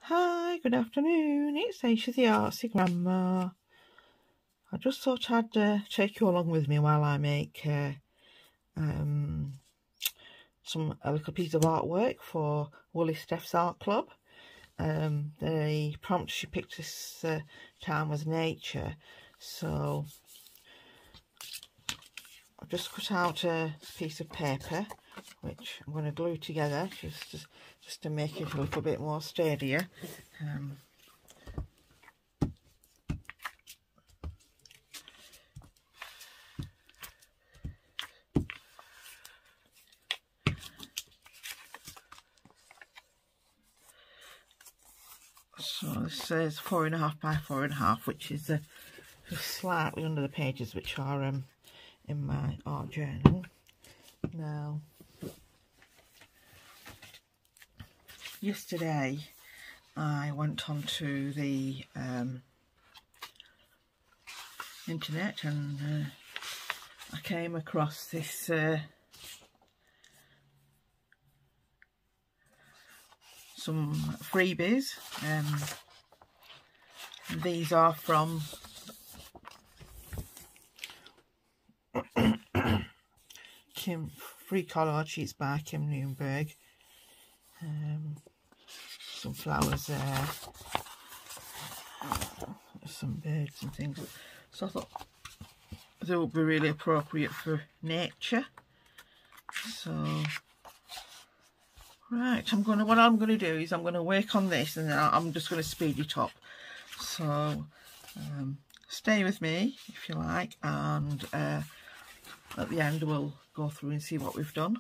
Hi, good afternoon. It's Aisha the Artsy Grandma. I just thought I'd take you along with me while I make a little piece of artwork for Woolly Steph's Art Club. The prompt she picked this time was nature, so I've just cut out a piece of paper which I'm going to glue together just to make it a little bit more sturdier. So this says 4.5 by 4.5, which is just slightly under the pages which are in my art journal. Now, yesterday I went onto the internet and I came across this some freebies. These are from Free Collage Sheets by Kim Newburg. Some flowers there, some birds and things. So I thought they would be really appropriate for nature. So right, what I'm gonna do is I'm gonna work on this and then I'm just gonna speed it up. So stay with me if you like, and at the end we'll go through and see what we've done.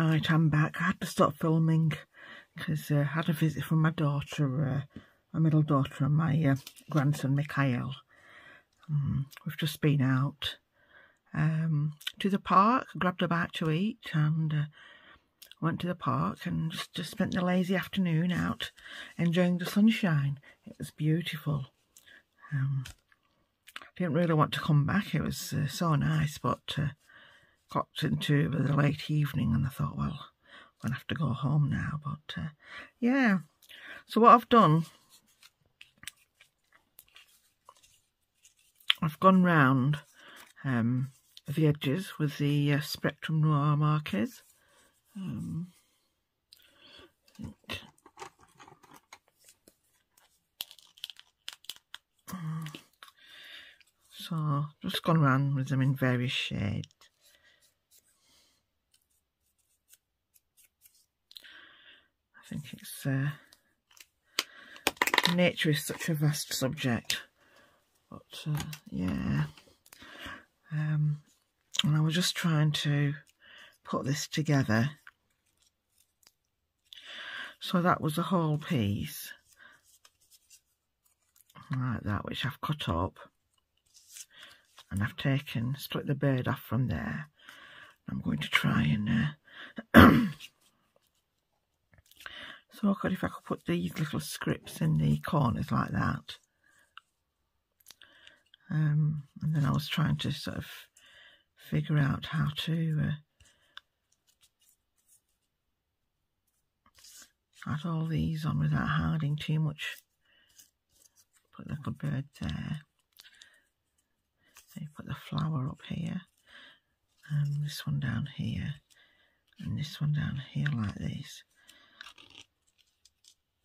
Right, I'm back. I had to stop filming because I had a visit from my daughter, my middle daughter, and my grandson Nichole. We've just been out to the park, grabbed a bite to eat, and went to the park and just spent the lazy afternoon out enjoying the sunshine. It was beautiful. Didn't really want to come back. It was so nice, but got into the late evening and I thought, well, I'm going to have to go home now. But yeah, so what I've done, I've gone round the edges with the Spectrum Noir markers. So just gone round with them in various shades. I think it's nature is such a vast subject, but yeah. And I was just trying to put this together. So that was the whole piece, like that, which I've cut up. And I've split the bird off from there. I'm going to try and so I could, if I could put these little scripts in the corners like that. And then I was trying to sort of figure out how to add all these on without hiding too much. Put a little bird there. You put the flower up here, and this one down here, and this one down here like this.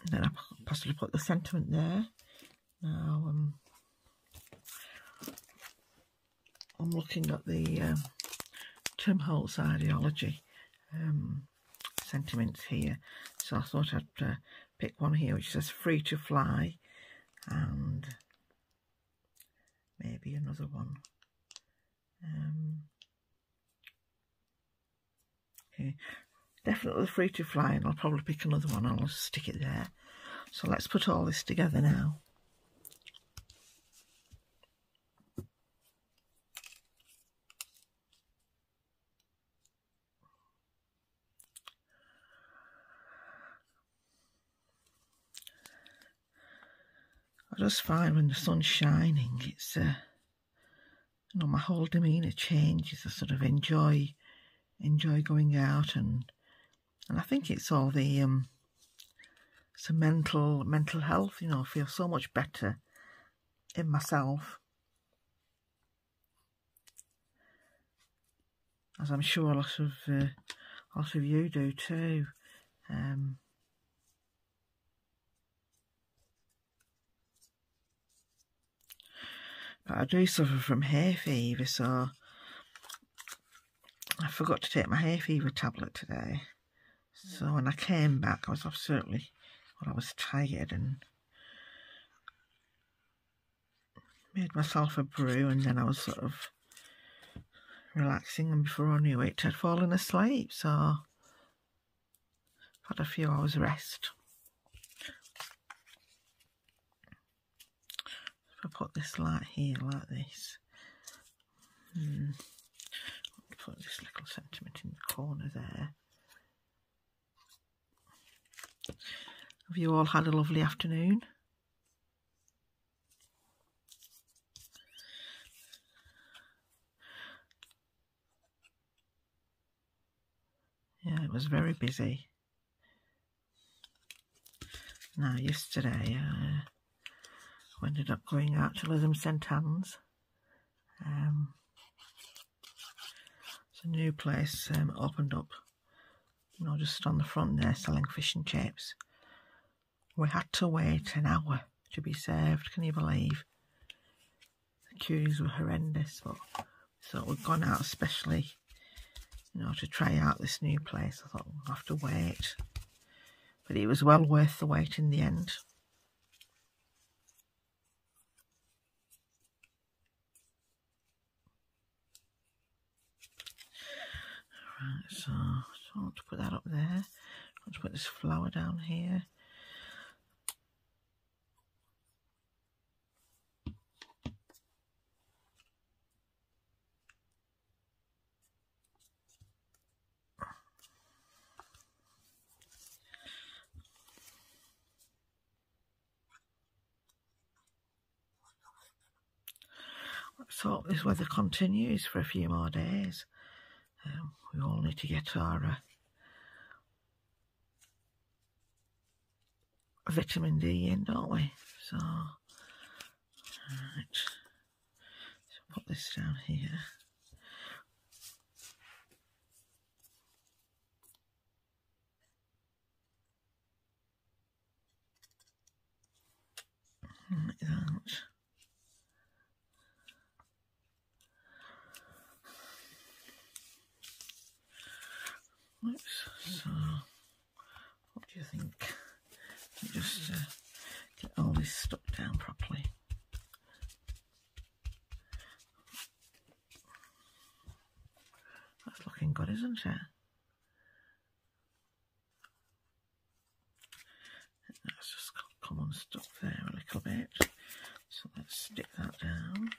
And then I possibly put the sentiment there. Now I'm looking at the Tim Holtz ideology sentiments here, so I thought I'd pick one here which says free to fly, and maybe another one. Okay, definitely free to fly, and I'll probably pick another one. I'll just stick it there. So let's put all this together now. I just find when the sun's shining, it's you know, my whole demeanour changes. I sort of enjoy going out, and I think it's all the it's a mental health. You know, I feel so much better in myself, as I'm sure a lot of you do too. But I do suffer from hay fever, so I forgot to take my hay fever tablet today. So when I came back, I was absolutely, well, I was tired, and made myself a brew, and then I was sort of relaxing, and before I knew it, I'd fallen asleep. So I've had a few hours rest. If I put this light here like this, put this little sentiment in the corner there. Have you all had a lovely afternoon? Yeah, it was very busy. Now, yesterday I ended up going out to Lytham St Anne's. It's a new place opened up, you know, just on the front there, selling fish and chips. We had to wait an hour to be served, can you believe? The queues were horrendous, but so we've gone out especially, you know, to try out this new place. I thought I'll have to wait, but it was well worth the wait in the end. Right, so I want to put that up there. I want to put this flower down here. Let's hope this weather continues for a few more days. We all need to get our vitamin D in, don't we? So, right, so put this down here. Like that. Oops, so what do you think? Just get all this stuck down properly. That's looking good, isn't it? That's just come unstuck there a little bit. So let's stick that down.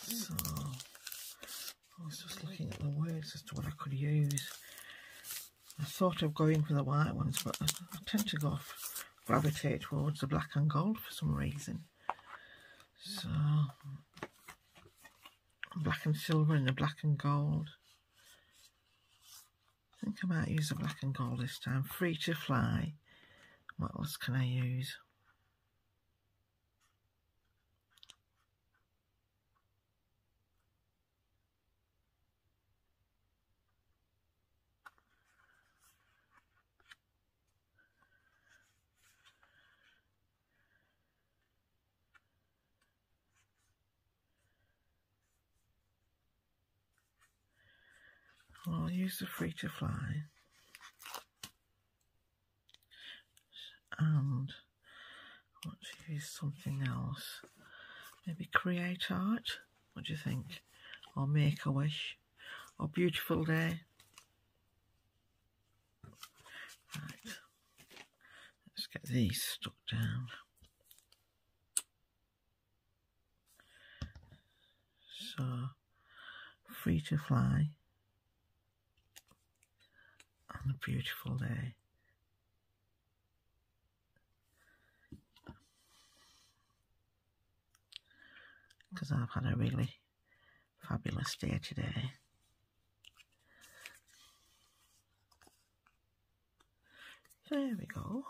So I was just looking at the words as to what I could use. I thought of going for the white ones, but I tend to gravitate towards the black and gold for some reason. So black and silver and the black and gold. I think I might use the black and gold this time. Free to fly. What else can I use? Well, I'll use the free to fly. And I want to use something else. Maybe create art. What do you think? Or make a wish. Or beautiful day. Right. Let's get these stuck down. So, free to fly. And a beautiful day. Because I've had a really fabulous day today. There we go.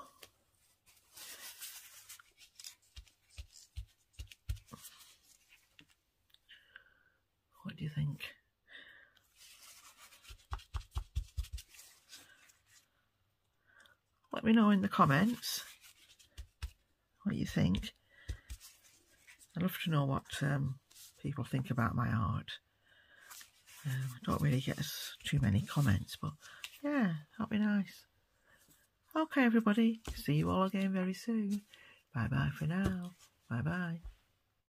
What do you think? Let me know in the comments what you think. I'd love to know what people think about my art. I don't really get too many comments, but yeah, that'd be nice. Okay, everybody. See you all again very soon. Bye-bye for now. Bye-bye.